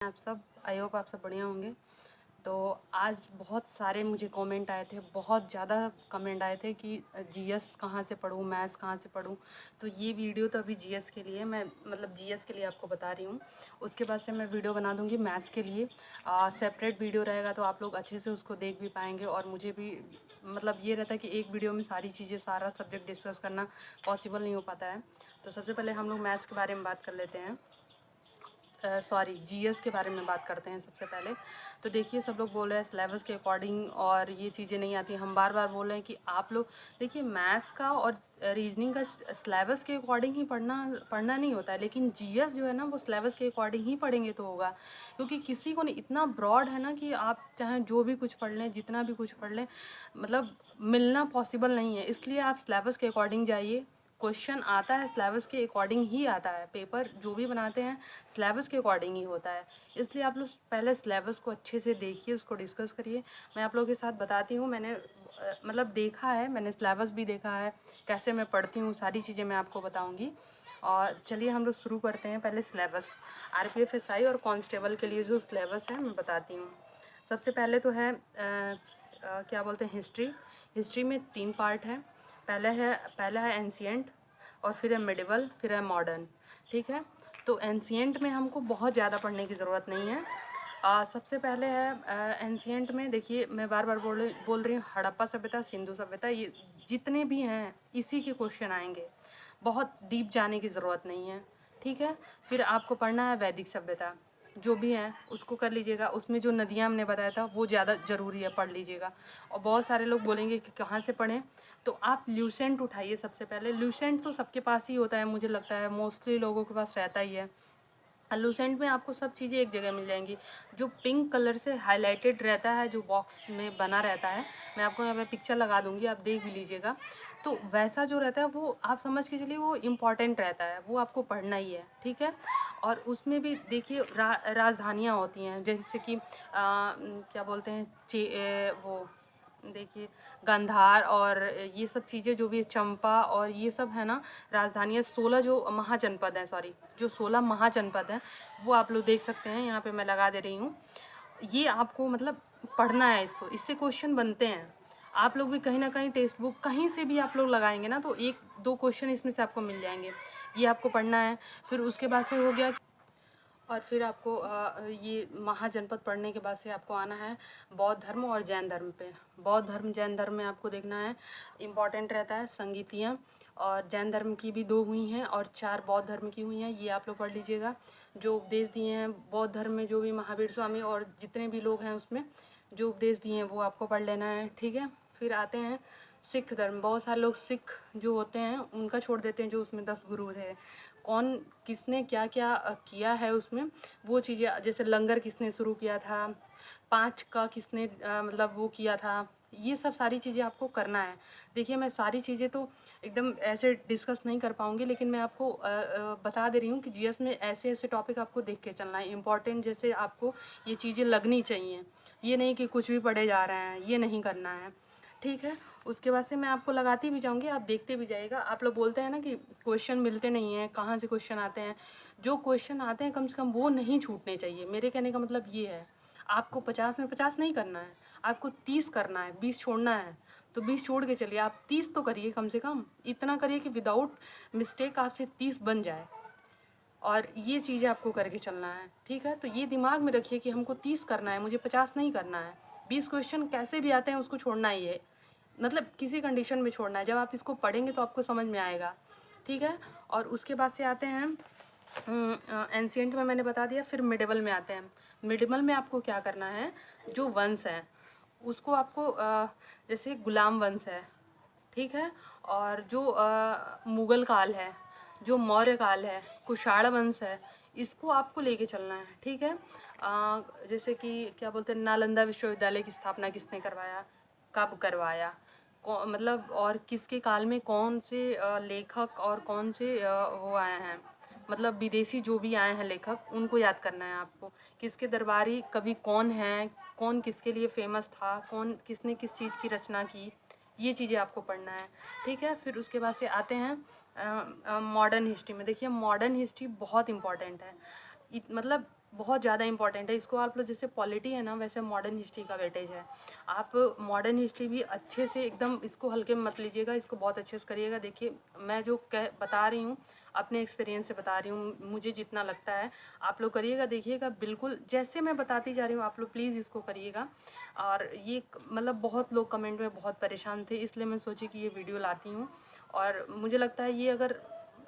आप सब, I hope आप सब बढ़िया होंगे। तो आज बहुत सारे मुझे कमेंट आए थे, बहुत ज़्यादा कमेंट आए थे कि जीएस कहाँ से पढूँ, मैथ्स कहाँ से पढूँ। तो ये वीडियो तो अभी जीएस के लिए मैं जीएस के लिए आपको बता रही हूँ। उसके बाद से मैं वीडियो बना दूँगी मैथ्स के लिए। सेपरेट वीडियो रहेगा तो आप लोग अच्छे से उसको देख भी पाएंगे। और मुझे भी ये रहता है कि एक वीडियो में सारी चीज़ें, सारा सब्जेक्ट डिस्कस करना पॉसिबल नहीं हो पाता है। तो सबसे पहले हम लोग मैथ्स के बारे में बात कर लेते हैं। जीएस के बारे में बात करते हैं सबसे पहले। तो देखिए, सब लोग बोल रहे हैं सिलेबस के अकॉर्डिंग और ये चीज़ें नहीं आती। हम बार बार बोल रहे हैं कि आप लोग देखिए, मैथ्स का और रीजनिंग का सिलेबस के अकॉर्डिंग ही पढ़ना नहीं होता है, लेकिन जीएस जो है ना, वो सिलेबस के अकॉर्डिंग ही पढ़ेंगे तो होगा। क्योंकि किसी को नहीं, इतना ब्रॉड है ना कि आप चाहे जो भी कुछ पढ़ लें, जितना भी कुछ पढ़ लें, मिलना पॉसिबल नहीं है। इसलिए आप सिलेबस के अकॉर्डिंग जाइए। क्वेश्चन आता है सिलेबस के अकॉर्डिंग ही आता है। पेपर जो भी बनाते हैं सिलेबस के अकॉर्डिंग ही होता है। इसलिए आप लोग पहले सिलेबस को अच्छे से देखिए, उसको डिस्कस करिए। मैं आप लोगों के साथ बताती हूँ, मैंने देखा है, मैंने सिलेबस भी देखा है, कैसे मैं पढ़ती हूँ, सारी चीज़ें मैं आपको बताऊँगी। और चलिए हम लोग शुरू करते हैं। पहले सिलेबस आरपीएफ एसआई और कांस्टेबल के लिए जो सिलेबस है मैं बताती हूँ। सबसे पहले तो है क्या बोलते हैं, हिस्ट्री। हिस्ट्री में 3 पार्ट है। पहला है एंशिएंट, और फिर है मिडिवल, फिर है मॉडर्न। ठीक है। तो एंशिएंट में हमको बहुत ज़्यादा पढ़ने की ज़रूरत नहीं है। सबसे पहले है एंशिएंट में। देखिए, मैं बार बार बोल रही हूँ, हड़प्पा सभ्यता, सिंधु सभ्यता, ये जितने भी हैं इसी के क्वेश्चन आएंगे। बहुत डीप जाने की ज़रूरत नहीं है। ठीक है। फिर आपको पढ़ना है वैदिक सभ्यता, जो भी है उसको कर लीजिएगा। उसमें जो नदियाँ हमने बताया था वो ज़्यादा ज़रूरी है, पढ़ लीजिएगा। और बहुत सारे लोग बोलेंगे कि कहाँ से पढ़ें, तो आप ल्यूसेंट उठाइए सबसे पहले। ल्यूसेंट तो सबके पास ही होता है, मुझे लगता है मोस्टली लोगों के पास रहता ही है। लूसेंट में आपको सब चीज़ें एक जगह मिल जाएंगी। जो पिंक कलर से हाईलाइटेड रहता है, जो बॉक्स में बना रहता है, मैं आपको यहाँ पे पिक्चर लगा दूँगी, आप देख भी लीजिएगा। तो वैसा जो रहता है वो आप समझ के चलिए, वो इम्पॉर्टेंट रहता है, वो आपको पढ़ना ही है। ठीक है। और उसमें भी देखिए राजधानियाँ होती हैं, जैसे कि क्या बोलते हैं, वो देखिए गांधार और ये सब चीज़ें जो भी है, चंपा और ये सब है ना राजधानियाँ। 16 जो महाजनपद हैं, सॉरी, जो 16 महाजनपद हैं, वो आप लोग देख सकते हैं, यहाँ पे मैं लगा दे रही हूँ। ये आपको पढ़ना है, इसको, इससे क्वेश्चन बनते हैं। आप लोग भी कहीं ना कहीं टेक्स्ट बुक कहीं से भी आप लोग लगाएंगे ना, तो 1-2 क्वेश्चन इसमें से आपको मिल जाएंगे। ये आपको पढ़ना है। फिर उसके बाद से हो गया, और फिर आपको ये महाजनपद पढ़ने के बाद से आपको आना है बौद्ध धर्म और जैन धर्म पे। बौद्ध धर्म, जैन धर्म में आपको देखना है, इम्पॉर्टेंट रहता है संगीतियाँ। और जैन धर्म की भी 2 हुई हैं और 4 बौद्ध धर्म की हुई हैं, ये आप लोग पढ़ लीजिएगा। जो उपदेश दिए हैं बौद्ध धर्म में, जो भी महावीर स्वामी और जितने भी लोग हैं उसमें जो उपदेश दिए हैं, वो आपको पढ़ लेना है। ठीक है। फिर आते हैं सिख धर्म। बहुत सारे लोग सिख जो होते हैं उनका छोड़ देते हैं, जो उसमें 10 गुरु थे, कौन किसने क्या क्या किया है उसमें, वो चीज़ें, जैसे लंगर किसने शुरू किया था, 5 का किसने वो किया था, ये सब सारी चीज़ें आपको करना है। देखिए, मैं सारी चीज़ें तो एकदम ऐसे डिस्कस नहीं कर पाऊँगी, लेकिन मैं आपको बता दे रही हूँ कि जीएस में ऐसे ऐसे टॉपिक आपको देख के चलना है, इम्पॉर्टेंट, जैसे आपको ये चीज़ें लगनी चाहिए। ये नहीं कि कुछ भी पढ़े जा रहे हैं, ये नहीं करना है। ठीक है। उसके बाद से मैं आपको लगाती भी जाऊंगी, आप देखते भी जाइएगा। आप लोग बोलते हैं ना कि क्वेश्चन मिलते नहीं हैं, कहाँ से क्वेश्चन आते हैं। जो क्वेश्चन आते हैं कम से कम वो नहीं छूटने चाहिए। मेरे कहने का मतलब ये है, आपको 50 में 50 नहीं करना है, आपको 30 करना है, 20 छोड़ना है। तो 20 छोड़ के चलिए, आप 30 तो करिए, कम से कम इतना करिए कि विदाउट मिस्टेक आपसे 30 बन जाए। और ये चीज़ें आपको करके चलना है। ठीक है। तो ये दिमाग में रखिए कि हमको 30 करना है, मुझे 50 नहीं करना है। 20 क्वेश्चन कैसे भी आते हैं उसको छोड़ना ही है, किसी कंडीशन में छोड़ना है। जब आप इसको पढ़ेंगे तो आपको समझ में आएगा। ठीक है। और उसके बाद से आते हैं एंशिएंट में मैंने बता दिया। फिर मिडिवल में आते हैं। मिडिवल में आपको क्या करना है, जो वंश है उसको आपको जैसे गुलाम वंश है, ठीक है, और जो मुग़ल काल है, जो मौर्य काल है, कुषाण वंश है, इसको आपको लेके चलना है। ठीक है। जैसे कि क्या बोलते हैं, नालंदा विश्वविद्यालय की स्थापना किसने करवाया, कब करवाया, और किसके काल में कौन से लेखक और कौन से वो आए हैं, विदेशी जो भी आए हैं लेखक, उनको याद करना है आपको। किसके दरबारी कवि कौन हैं, कौन किसके लिए फेमस था, कौन किसने किस चीज़ की रचना की, ये चीज़ें आपको पढ़ना है। ठीक है। फिर उसके बाद से आते हैं मॉडर्न हिस्ट्री में। देखिए, मॉडर्न हिस्ट्री बहुत इम्पॉर्टेंट है। मतलब बहुत ज़्यादा इंपॉर्टेंट है। इसको आप लोग जैसे पॉलिटी है ना, वैसे मॉडर्न हिस्ट्री का वेटेज है। आप मॉडर्न हिस्ट्री भी अच्छे से एकदम इसको हल्के में मत लीजिएगा, इसको बहुत अच्छे से करिएगा। देखिए मैं जो बता रही हूँ अपने एक्सपीरियंस से बता रही हूँ, मुझे जितना लगता है आप लोग करिएगा, देखिएगा बिल्कुल जैसे मैं बताती जा रही हूँ आप लोग प्लीज़ इसको करिएगा। और ये मतलब बहुत लोग कमेंट में बहुत परेशान थे, इसलिए मैं सोची कि ये वीडियो लाती हूँ। और मुझे लगता है ये अगर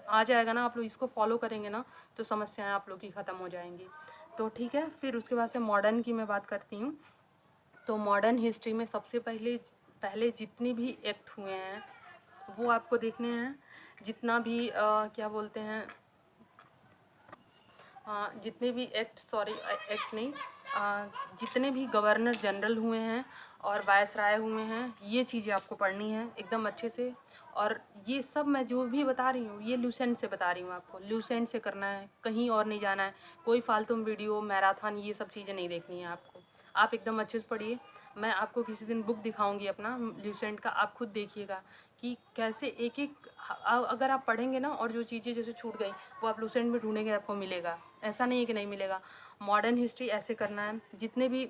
आ जाएगा ना, आप लोग इसको फॉलो करेंगे ना, तो समस्याएं आप लोग की ख़त्म हो जाएंगी। तो ठीक है, फिर उसके बाद से मॉडर्न की मैं बात करती हूँ। तो मॉडर्न हिस्ट्री में सबसे पहले पहले जितने भी एक्ट हुए हैं वो आपको देखने हैं। जितना भी क्या बोलते हैं, जितने भी एक्ट नहीं, जितने भी गवर्नर जनरल हुए हैं और वायसराय हुए हैं, ये चीज़ें आपको पढ़नी है एकदम अच्छे से। और ये सब मैं जो भी बता रही हूँ ये लूसेंट से बता रही हूँ, आपको लूसेंट से करना है, कहीं और नहीं जाना है। कोई फालतू वीडियो मैराथन ये सब चीज़ें नहीं देखनी है आपको। आप एकदम अच्छे से पढ़िए। मैं आपको किसी दिन बुक दिखाऊंगी अपना ल्यूसेंट का, आप खुद देखिएगा कि कैसे एक एक अगर आप पढ़ेंगे ना, और जो चीज़ें जैसे छूट गई वो आप लूसेंट में ढूंढेंगे आपको मिलेगा, ऐसा नहीं है कि नहीं मिलेगा। मॉडर्न हिस्ट्री ऐसे करना है। जितने भी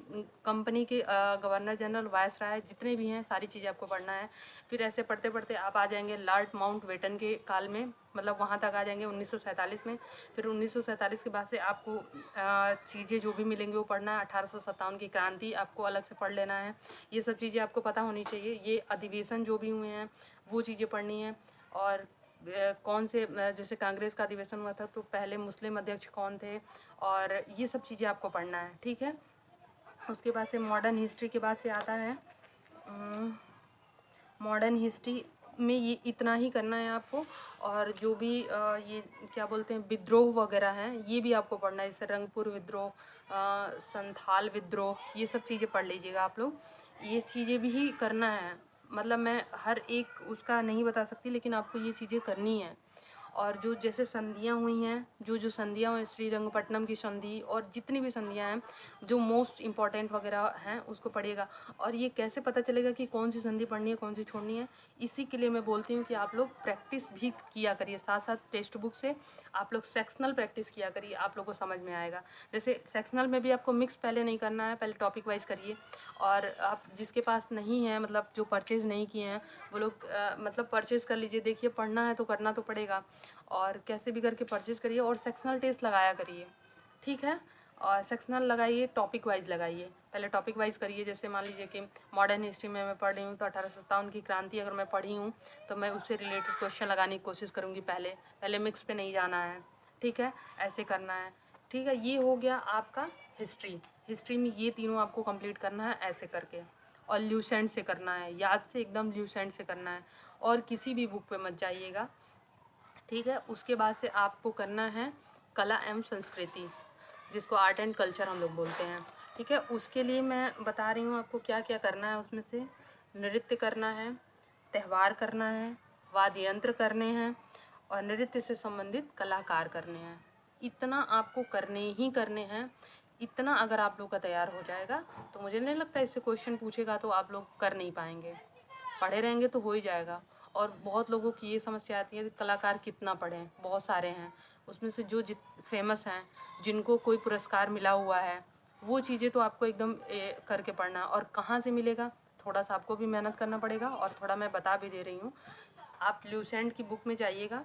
कंपनी के गवर्नर जनरल वायसराय जितने भी हैं सारी चीज़ें आपको पढ़ना है। फिर ऐसे पढ़ते पढ़ते आप आ जाएंगे लॉर्ड माउंटबेटन के काल में, मतलब वहाँ तक आ जाएंगे 1947 में। फिर 1947 के बाद से आपको चीज़ें जो भी मिलेंगी वो पढ़ना है। 1857 की क्रांति आपको अलग से पढ़ लेना है। ये सब चीज़ें आपको पता होनी चाहिए। ये अधिवेशन जो भी हुए हैं वो चीज़ें पढ़नी है। और कौन से जैसे कांग्रेस का अधिवेशन हुआ था तो पहले मुस्लिम अध्यक्ष कौन थे, और ये सब चीज़ें आपको पढ़ना है, ठीक है। उसके बाद से मॉडर्न हिस्ट्री के बाद से आता है मॉडर्न हिस्ट्री में ये इतना ही करना है आपको। और जो भी ये क्या बोलते हैं विद्रोह वगैरह हैं ये भी आपको पढ़ना है, जैसे रंगपुर विद्रोह, संथाल विद्रोह, ये सब चीज़ें पढ़ लीजिएगा आप लोग। ये चीज़ें भी ही करना है, मतलब मैं हर एक उसका नहीं बता सकती लेकिन आपको ये चीज़ें करनी है। और जो जैसे संधियाँ हुई हैं, जो संधियाँ हुई श्रीरंगपट्टनम की संधि और जितनी भी संधियाँ हैं जो मोस्ट इम्पॉर्टेंट वगैरह हैं उसको पढ़िएगा। और ये कैसे पता चलेगा कि कौन सी संधि पढ़नी है कौन सी छोड़नी है, इसी के लिए मैं बोलती हूँ कि आप लोग प्रैक्टिस भी किया करिए साथ साथ टेक्स्ट बुक से। आप लोग सेक्शनल प्रैक्टिस किया करिए, आप लोग को समझ में आएगा। जैसे सेक्शनल में भी आपको मिक्स पहले नहीं करना है, पहले टॉपिक वाइज करिए। और आप जिसके पास नहीं है, मतलब जो परचेज़ नहीं किए हैं वो लोग मतलब परचेज़ कर लीजिए। देखिए पढ़ना है तो करना तो पड़ेगा, और कैसे भी करके परचेज़ करिए और सेक्शनल टेस्ट लगाया करिए, ठीक है। और सेक्शनल लगाइए, टॉपिक वाइज लगाइए, पहले टॉपिक वाइज करिए। जैसे मान लीजिए कि मॉडर्न हिस्ट्री में मैं पढ़ रही हूँ तो 1857 की क्रांति अगर मैं पढ़ी हूँ तो मैं उससे रिलेटेड क्वेश्चन लगाने की कोशिश करूँगी। पहले मिक्स पे नहीं जाना है, ठीक है, ऐसे करना है, ठीक है। ये हो गया आपका हिस्ट्री में ये तीनों आपको कंप्लीट करना है ऐसे करके। और ल्यूसेंट से करना है, याद से एकदम ल्यूसेंट से करना है, और किसी भी बुक पे मत जाइएगा, ठीक है। उसके बाद से आपको करना है कला एवं संस्कृति, जिसको आर्ट एंड कल्चर हम लोग बोलते हैं, ठीक है। उसके लिए मैं बता रही हूँ आपको क्या क्या करना है। उसमें से नृत्य करना है, त्यौहार करना है, वाद्य यंत्र करने हैं, और नृत्य से संबंधित कलाकार करने हैं। इतना आपको करने ही करने हैं। इतना अगर आप लोग का तैयार हो जाएगा तो मुझे नहीं लगता इससे क्वेश्चन पूछेगा तो आप लोग कर नहीं पाएंगे। पढ़े रहेंगे तो हो ही जाएगा। और बहुत लोगों की ये समस्या आती है कि कलाकार कितना पढ़ें, बहुत सारे हैं उसमें से जो फेमस हैं, जिनको कोई पुरस्कार मिला हुआ है, वो चीज़ें तो आपको एकदम करके पढ़ना। और कहाँ से मिलेगा, थोड़ा सा आपको भी मेहनत करना पड़ेगा। और थोड़ा मैं बता भी दे रही हूँ, आप ल्यूसेंट की बुक में जाइएगा,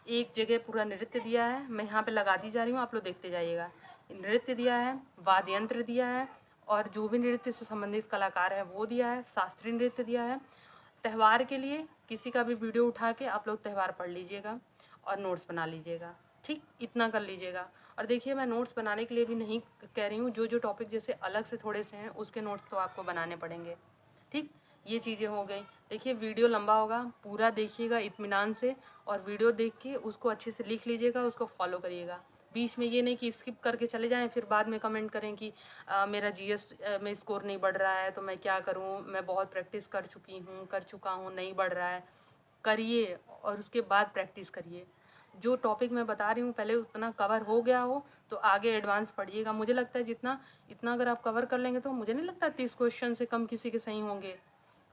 एक जगह पूरा नृत्य दिया है, मैं यहाँ पे लगा दी जा रही हूँ, आप लोग देखते जाइएगा। नृत्य दिया है, वाद्य यंत्र दिया है, और जो भी नृत्य से संबंधित कलाकार है वो दिया है, शास्त्रीय नृत्य दिया है। त्यौहार के लिए किसी का भी वीडियो उठा के आप लोग त्यौहार पढ़ लीजिएगा और नोट्स बना लीजिएगा, ठीक, इतना कर लीजिएगा। और देखिए मैं नोट्स बनाने के लिए भी नहीं कह रही हूँ, जो टॉपिक जैसे अलग से थोड़े से हैं उसके नोट्स तो आपको बनाने पड़ेंगे, ठीक। ये चीज़ें हो गई। देखिए वीडियो लंबा होगा, पूरा देखिएगा इत्मीनान से, और वीडियो देख के उसको अच्छे से लिख लीजिएगा, उसको फॉलो करिएगा। बीच में ये नहीं कि स्किप करके चले जाएं फिर बाद में कमेंट करें कि मेरा जीएस में स्कोर नहीं बढ़ रहा है तो मैं क्या करूं, मैं बहुत प्रैक्टिस कर चुका हूं, नहीं बढ़ रहा है। करिए और उसके बाद प्रैक्टिस करिए। जो टॉपिक मैं बता रही हूँ पहले उतना कवर हो गया हो तो आगे एडवांस पढ़िएगा। मुझे लगता है इतना अगर आप कवर कर लेंगे तो मुझे नहीं लगता 30 क्वेश्चन से कम किसी के सही होंगे,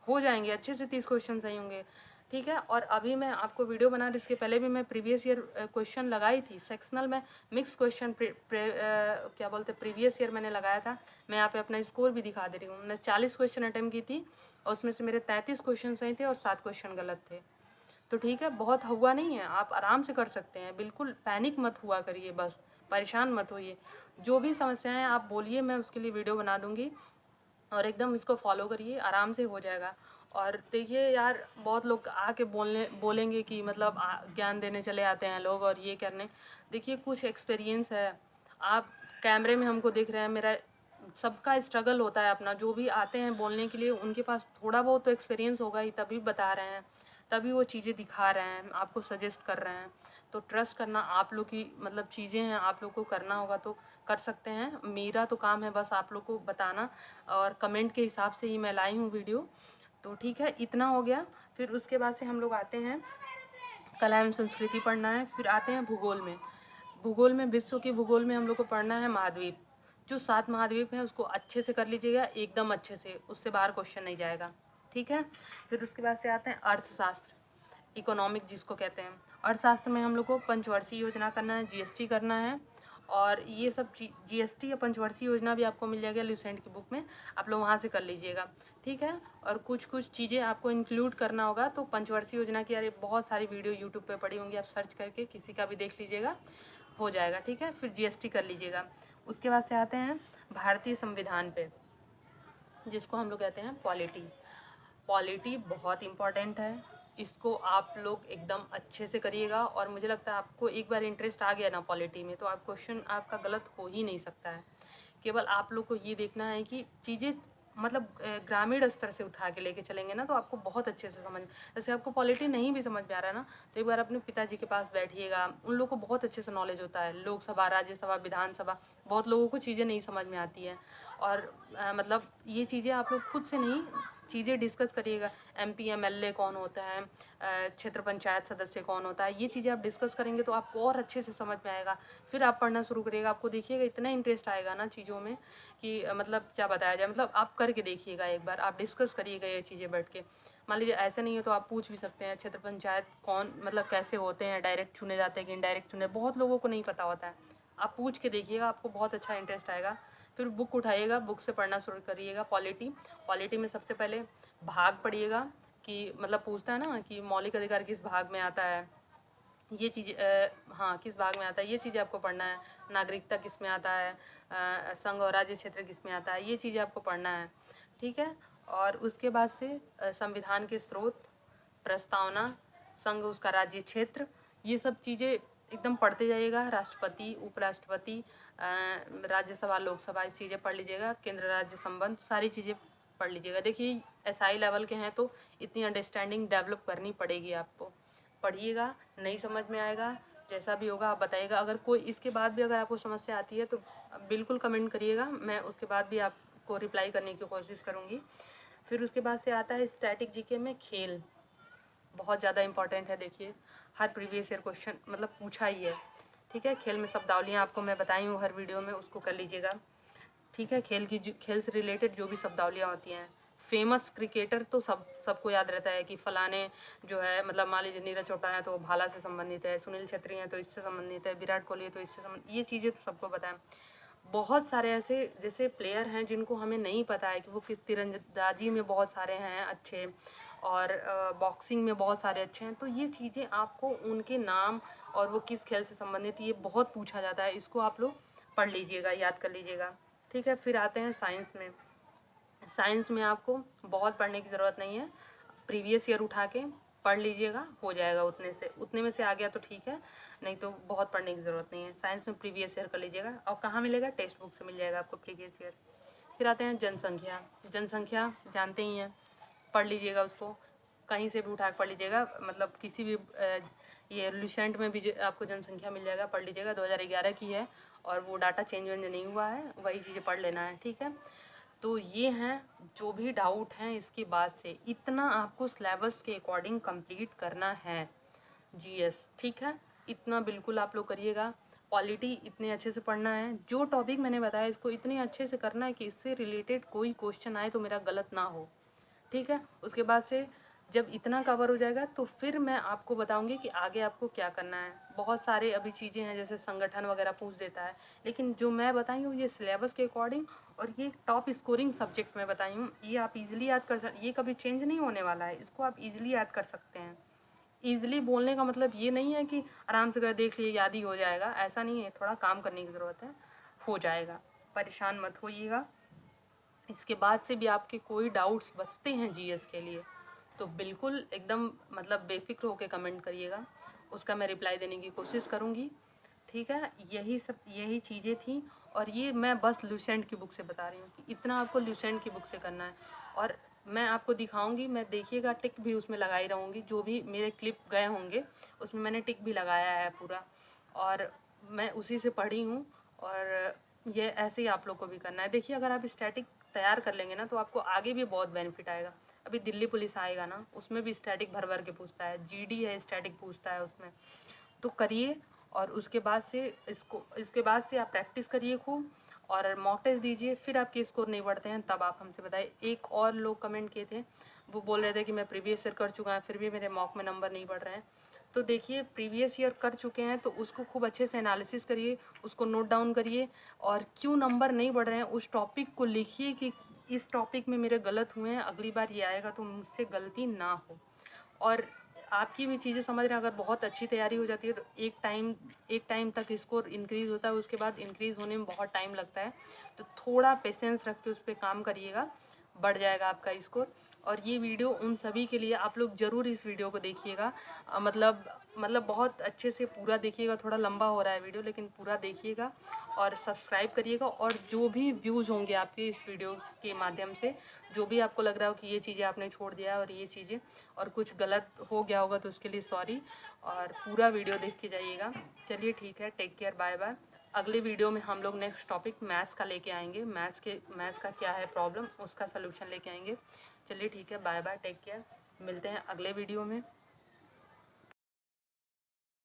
हो जाएंगे अच्छे से 30 क्वेश्चन सही होंगे, ठीक है। और अभी मैं आपको वीडियो बना रही, इसके पहले भी मैं प्रीवियस ईयर क्वेश्चन लगाई थी सेक्शनल में, मिक्स क्वेश्चन क्या बोलते प्रीवियस ईयर मैंने लगाया था। मैं यहाँ पे अपना स्कोर भी दिखा दे रही हूँ। मैंने 40 क्वेश्चन अटैम्प्ट की थी और उसमें से मेरे 33 क्वेश्चन सही थे और 7 क्वेश्चन गलत थे। तो ठीक है, बहुत हुआ नहीं है, आप आराम से कर सकते हैं, बिल्कुल पैनिक मत हुआ करिए, बस परेशान मत होइए। जो भी समस्याएं आप बोलिए, मैं उसके लिए वीडियो बना दूंगी और एकदम इसको फॉलो करिए, आराम से हो जाएगा। और देखिए यार, बहुत लोग आके बोलेंगे कि मतलब ज्ञान देने चले आते हैं लोग और ये करने। देखिए कुछ एक्सपीरियंस है, आप कैमरे में हमको देख रहे हैं, मेरा सबका स्ट्रगल होता है अपना। जो भी आते हैं बोलने के लिए, उनके पास थोड़ा बहुत तो एक्सपीरियंस होगा ही, तभी बता रहे हैं, तभी वो चीज़ें दिखा रहे हैं, आपको सजेस्ट कर रहे हैं। तो ट्रस्ट करना आप लोग की मतलब चीज़ें हैं, आप लोग को करना होगा तो कर सकते हैं। मेरा तो काम है बस आप लोग को बताना, और कमेंट के हिसाब से ही मैं लाई हूँ वीडियो। तो ठीक है, इतना हो गया। फिर उसके बाद से हम लोग आते हैं कला एवं संस्कृति पढ़ना है। फिर आते हैं भूगोल में। भूगोल में, विश्व के भूगोल में हम लोग को पढ़ना है महाद्वीप। जो 7 महाद्वीप है उसको अच्छे से कर लीजिएगा, एकदम अच्छे से, उससे बाहर क्वेश्चन नहीं जाएगा। ठीक है। फिर उसके बाद से आते हैं अर्थशास्त्र, इकोनॉमिक जिसको कहते हैं। अर्थशास्त्र में हम लोग को पंचवर्षीय योजना करना है, जीएसटी करना है, और ये सब जीएसटी या पंचवर्षीय योजना भी आपको मिल जाएगा ल्यूसेंट की बुक में, आप लोग वहाँ से कर लीजिएगा। ठीक है। और कुछ कुछ चीज़ें आपको इंक्लूड करना होगा। तो पंचवर्षीय योजना की अरे बहुत सारी वीडियो यूट्यूब पे पड़ी होंगी, आप सर्च करके किसी का भी देख लीजिएगा, हो जाएगा। ठीक है। फिर जीएसटी कर लीजिएगा। उसके बाद से आते हैं भारतीय संविधान पे, जिसको हम लोग कहते हैं पॉलिटी। पॉलिटी बहुत इम्पॉर्टेंट है, इसको आप लोग एकदम अच्छे से करिएगा। और मुझे लगता है आपको एक बार इंटरेस्ट आ गया ना पॉलिटी में, तो आप क्वेश्चन आपका गलत हो ही नहीं सकता है। केवल आप लोग को ये देखना है कि चीज़ें मतलब ग्रामीण स्तर से उठा के लेके चलेंगे ना, तो आपको बहुत अच्छे से समझ। जैसे आपको पॉलिटी नहीं भी समझ में आ रहा है ना, तो एक बार अपने पिताजी के पास बैठिएगा, उन लोगों को बहुत अच्छे से नॉलेज होता है। लोकसभा, राज्यसभा, विधानसभा, बहुत लोगों को चीज़ें नहीं समझ में आती है। और मतलब ये चीज़ें आप लोग खुद से नहीं, चीज़ें डिस्कस करिएगा। एमपी एमएलए कौन होता है, क्षेत्र पंचायत सदस्य कौन होता है, ये चीज़ें आप डिस्कस करेंगे तो आपको और अच्छे से समझ में आएगा। फिर आप पढ़ना शुरू करिएगा, आपको देखिएगा इतना इंटरेस्ट आएगा ना चीज़ों में कि मतलब क्या बताया जाए, मतलब आप करके देखिएगा, एक बार आप डिस्कस करिएगा ये चीज़ें बैठ के। मान लीजिए ऐसे नहीं है तो आप पूछ भी सकते हैं, क्षेत्र पंचायत कौन मतलब कैसे होते हैं, डायरेक्ट चुने जाते हैं कि इनडायरेक्ट चुने, बहुत लोगों को नहीं पता होता है। आप पूछ के देखिएगा, आपको बहुत अच्छा इंटरेस्ट आएगा। फिर बुक उठाइएगा, बुक से पढ़ना शुरू करिएगा पॉलिटी। पॉलिटी में सबसे पहले भाग पढ़िएगा, कि मतलब पूछता है ना कि मौलिक अधिकार किस भाग में आता है, ये चीज़ हाँ किस भाग में आता है, ये चीज़ें आपको पढ़ना है। नागरिकता किस में आता है, संघ और राज्य क्षेत्र किस में आता है, ये चीज़ें आपको पढ़ना है। ठीक है। और उसके बाद से संविधान के स्रोत, प्रस्तावना, संघ उसका राज्य क्षेत्र, ये सब चीज़ें एकदम पढ़ते जाइएगा। राष्ट्रपति, उपराष्ट्रपति, राज्यसभा, लोकसभा, इस चीज़ें पढ़ लीजिएगा। केंद्र राज्य संबंध, सारी चीज़ें पढ़ लीजिएगा। देखिए एसआई लेवल के हैं तो इतनी अंडरस्टैंडिंग डेवलप करनी पड़ेगी आपको। पढ़िएगा, नहीं समझ में आएगा, जैसा भी होगा आप बताइएगा। अगर कोई इसके बाद भी अगर आपको समस्या आती है तो बिल्कुल कमेंट करिएगा, मैं उसके बाद भी आपको रिप्लाई करने की कोशिश करूँगी। फिर उसके बाद से आता है स्टैटिक जीके में खेल, बहुत ज़्यादा इंपॉर्टेंट है। देखिए हर प्रीवियस ईयर क्वेश्चन मतलब पूछा ही है। ठीक है। खेल में शब्दावलियाँ आपको मैं बताई हूँ हर वीडियो में, उसको कर लीजिएगा। ठीक है। खेल से रिलेटेड जो भी शब्दावलियाँ होती हैं। फेमस क्रिकेटर तो सबको याद रहता है कि फलाने जो है, मतलब मान लीजिए नीरज चोपड़ा है तो भाला से संबंधित है, सुनील छेत्री हैं तो इससे संबंधित है, विराट कोहली है तो इससे संबंधित, ये चीज़ें तो सबको पता है। बहुत सारे ऐसे जैसे प्लेयर हैं जिनको हमें नहीं पता है कि वो किस, तीरंदाजी में बहुत सारे हैं अच्छे, और बॉक्सिंग में बहुत सारे अच्छे हैं। तो ये चीज़ें आपको उनके नाम और वो किस खेल से संबंधित, ये बहुत पूछा जाता है, इसको आप लोग पढ़ लीजिएगा, याद कर लीजिएगा। ठीक है। फिर आते हैं साइंस में। साइंस में आपको बहुत पढ़ने की ज़रूरत नहीं है, प्रीवियस ईयर उठा के पढ़ लीजिएगा, हो जाएगा। उतने में से आ गया तो ठीक है, नहीं तो बहुत पढ़ने की ज़रूरत नहीं है। साइंस में प्रीवियस ईयर कर लीजिएगा। और कहाँ मिलेगा, टेक्स्ट बुक से मिल जाएगा आपको प्रीवियस ईयर। फिर आते हैं जनसंख्या। जनसंख्या जानते ही हैं, पढ़ लीजिएगा उसको, कहीं से भी उठा के पढ़ लीजिएगा, मतलब किसी भी ये लुसेंट में भी आपको जनसंख्या मिल जाएगा, पढ़ लीजिएगा। 2011 की है और वो डाटा चेंज वेंज नहीं हुआ है, वही चीज़ें पढ़ लेना है। ठीक है। तो ये हैं जो भी डाउट हैं इसके बाद से, इतना आपको सिलेबस के अकॉर्डिंग कंप्लीट करना है जीएस। ठीक है। इतना बिल्कुल आप लोग करिएगा। पॉलिटी इतने अच्छे से पढ़ना है, जो टॉपिक मैंने बताया इसको इतने अच्छे से करना है कि इससे रिलेटेड कोई क्वेश्चन आए तो मेरा गलत ना हो। ठीक है। उसके बाद से जब इतना कवर हो जाएगा तो फिर मैं आपको बताऊंगी कि आगे आपको क्या करना है। बहुत सारे अभी चीज़ें हैं जैसे संगठन वगैरह पूछ देता है, लेकिन जो मैं बताई हूँ ये सिलेबस के अकॉर्डिंग और ये टॉप स्कोरिंग सब्जेक्ट में बताई हूँ। ये आप इजीली याद कर सकते, ये कभी चेंज नहीं होने वाला है, इसको आप इजीली याद कर सकते हैं। ईज़िली बोलने का मतलब ये नहीं है कि आराम से कर देख लिए याद ही हो जाएगा, ऐसा नहीं है, थोड़ा काम करने की ज़रूरत है, हो जाएगा, परेशान मत होइएगा। इसके बाद से भी आपके कोई डाउट्स बचते हैं जीएस के लिए तो बिल्कुल एकदम मतलब बेफिक्र होकर कमेंट करिएगा, उसका मैं रिप्लाई देने की कोशिश करूँगी। ठीक है, यही चीज़ें थी और ये मैं बस लूसेंट की बुक से बता रही हूँ कि इतना आपको लूसेंट की बुक से करना है। और मैं आपको दिखाऊंगी, मैं देखिएगा टिक भी उसमें लगाई रहूँगी, जो भी मेरे क्लिप गए होंगे उसमें मैंने टिक भी लगाया है पूरा, और मैं उसी से पढ़ी हूँ। और ये ऐसे ही आप लोग को भी करना है। देखिए अगर आप स्टैटिक तैयार कर लेंगे ना तो आपको आगे भी बहुत बेनिफिट आएगा। अभी दिल्ली पुलिस आएगा ना, उसमें भी स्टैटिक भर भर के पूछता है, जीडी है स्टैटिक पूछता है उसमें, तो करिए। और उसके बाद से इसके बाद से आप प्रैक्टिस करिए खूब और मॉक टेस्ट दीजिए, फिर आपके स्कोर नहीं बढ़ते हैं तब आप हमसे बताइए। एक और लोग कमेंट किए थे, वो बोल रहे थे कि मैं प्रीवियस ईयर कर चुका है फिर भी मेरे मॉक में नंबर नहीं बढ़ रहे हैं। तो देखिए प्रीवियस ईयर कर चुके हैं तो उसको खूब अच्छे से एनालिसिस करिए, उसको नोट डाउन करिए और क्यों नंबर नहीं बढ़ रहे हैं उस टॉपिक को लिखिए कि इस टॉपिक में मेरे गलत हुए हैं, अगली बार ये आएगा तो मुझसे गलती ना हो। और आपकी भी चीज़ें समझ रहे हैं, अगर बहुत अच्छी तैयारी हो जाती है तो एक टाइम तक स्कोर इंक्रीज़ होता है, उसके बाद इंक्रीज़ होने में बहुत टाइम लगता है। तो थोड़ा पेशेंस रख के उस पर काम करिएगा, बढ़ जाएगा आपका स्कोर। और ये वीडियो उन सभी के लिए, आप लोग ज़रूर इस वीडियो को देखिएगा, मतलब बहुत अच्छे से पूरा देखिएगा। थोड़ा लंबा हो रहा है वीडियो लेकिन पूरा देखिएगा और सब्सक्राइब करिएगा। और जो भी व्यूज़ होंगे आपके इस वीडियो के माध्यम से, जो भी आपको लग रहा हो कि ये चीज़ें आपने छोड़ दिया और ये चीज़ें और कुछ गलत हो गया होगा तो उसके लिए सॉरी, और पूरा वीडियो देख के जाइएगा। चलिए ठीक है, टेक केयर, बाय बाय। अगले वीडियो में हम लोग नेक्स्ट टॉपिक मैथ्स का लेके आएंगे, मैथ्स का क्या है प्रॉब्लम उसका सलूशन लेके आएंगे। चलिए ठीक है, बाय बाय, टेक केयर, मिलते हैं अगले वीडियो में।